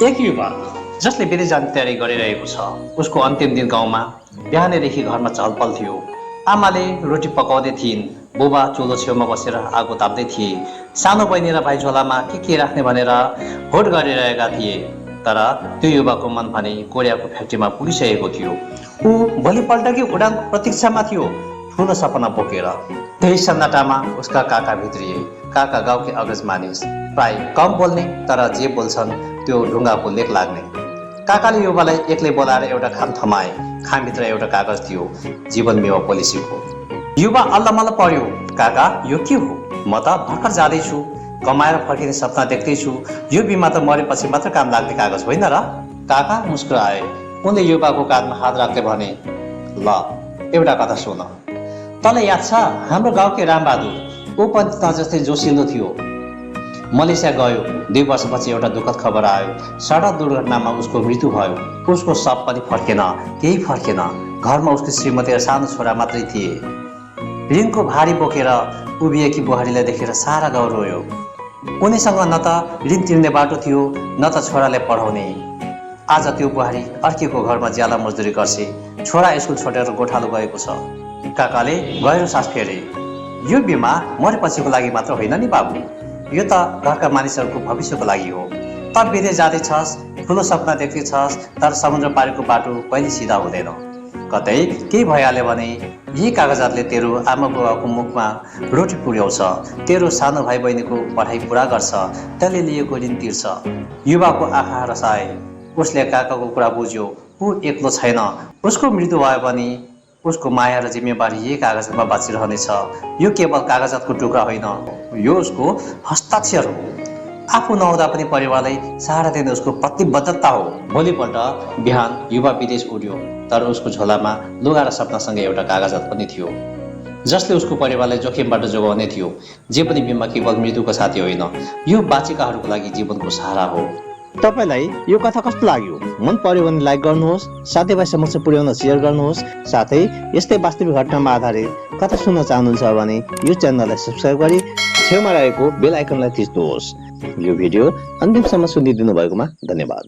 एक युवा जसले विदेश जाने तयारी गरिरहेको छ, उसको अन्तिम दिन गाउँमा बिहानैदेखि घरमा चहलपहल थियो। आमाले रोटी पकाउँदै थिइन्, बुबा चुलो छेउमा बसेर आगो ताप्दै थिए, सानो बहिनी र भाइ झोलामा के राख्ने भनेर होड गरिरहेका थिए। तर त्यो युवाको मन भने कोरियाको फ्याक्ट्रीमा पुगिसकेको थियो। ऊ भोलिपल्टकै उडानको प्रतीक्षामा थियो, ठुलो सपना बोकेर। त्यही सन्नाटामा उसका काका भित्रिए। काका गाउँकै अग्रज मानिस, प्राय कम बोल्ने, तर जे बोल्छन् त्यो ढुङ्गाको लेख लाग्ने। काकाले युवालाई एक्लै बोलाएर एउटा खाम थमाए। खामभित्र एउटा कागज थियो, जीवन बिमा पोलिसीको। युवा अल्लमल्ल पर्यो। काका, यो के हो? म त भर्खर जाँदैछु, कमाएर फर्किने सपना देख्दैछु। यो बिमा त मरेपछि मात्र काम लाग्ने कागज होइन र? काका मुस्कुराए। उनले युवाको काँधमा हात राख्दै भने, ल एउटा कथा सुन। तँलाई याद छ हाम्रो गाउँकै रामबहादुर? ऊ पनि त जस्तै जोसिलो थियो। मलेसिया गयो। 2 वर्षपछि एउटा दुःखद खबर आयो। सडक दुर्घटनामा उसको मृत्यु भयो। उसको शव पनि फर्केन, केही फर्केन। घरमा उसको श्रीमती र सानो छोरा मात्रै थिए। ऋणको भारी बोकेर उभिएकी बुहारीलाई देखेर सारा गाउँ रोयो। उनीसँग न त ऋण तिर्ने बाटो थियो, न त छोराले पढाउने। आज त्यो बुहारी अर्कीको घरमा ज्याला मजदुरी गर्छे। छोरा स्कुल छोडेर गोठालो गएको छ। काकाले गहिरो सास फेरे। यो बिमा मरेपछिको लागि मात्र होइन नि बाबु, यो त घरका मानिसहरूको भविष्यको लागि हो। त विदेश जाँदैछस्, ठुलो सपना देख्दैछस्, तर समुद्र पारीको बाटो कहिले सिधा हुँदैन। कतै केही भइहाल्यो भने यही कागजातले तेरो आमा बुबाको मुखमा रोटी पुर्याउँछ, तेरो सानो भाइ बहिनीको पढाइ पुरा गर्छ, त्यसले लिएको ऋण तिर्छ। युवाको आँखा रसाए। उसले काकाको कुरा बुझ्यो। ऊ एक्लो छैन। उसको मृत्यु भयो भने उसको माया र जिम्मेवारी यही कागजमा बाँचिरहनेछ। यो केवल कागजातको टुक्रा होइन, यो उसको हस्ताक्षर हो। आफू नहुँदा पनि परिवारलाई सहारा दिने उसको प्रतिबद्धता हो। भोलिपल्ट बिहान युवा विदेश उड्यो, तर उसको झोलामा लुगा र सपनासँगै एउटा कागजात पनि थियो, जसले उसको परिवारलाई जोखिमबाट जोगाउने थियो। जे पनि बिमा केवल मृत्युको साथी होइन, यो बाँचेकाहरूको लागि जीवनको सहारा हो। तपाईलाई यो कथा कस्तो लाग्यो? मन पर्यो भने लाइक गर्नुहोस्, साथीभाइ समक्ष पुर्याउन सेयर गर्नुहोस्। साथै यस्तै वास्तविक घटनामा आधारित कथा सुन्न चाहनुहुन्छ भने यो च्यानललाई सब्स्क्राइब गरी छेउमा रहेको बेल आइकनलाई थिच्नुहोस्। यो भिडियो अन्तिमसम्म सुनिदिनु भएकोमा धन्यवाद।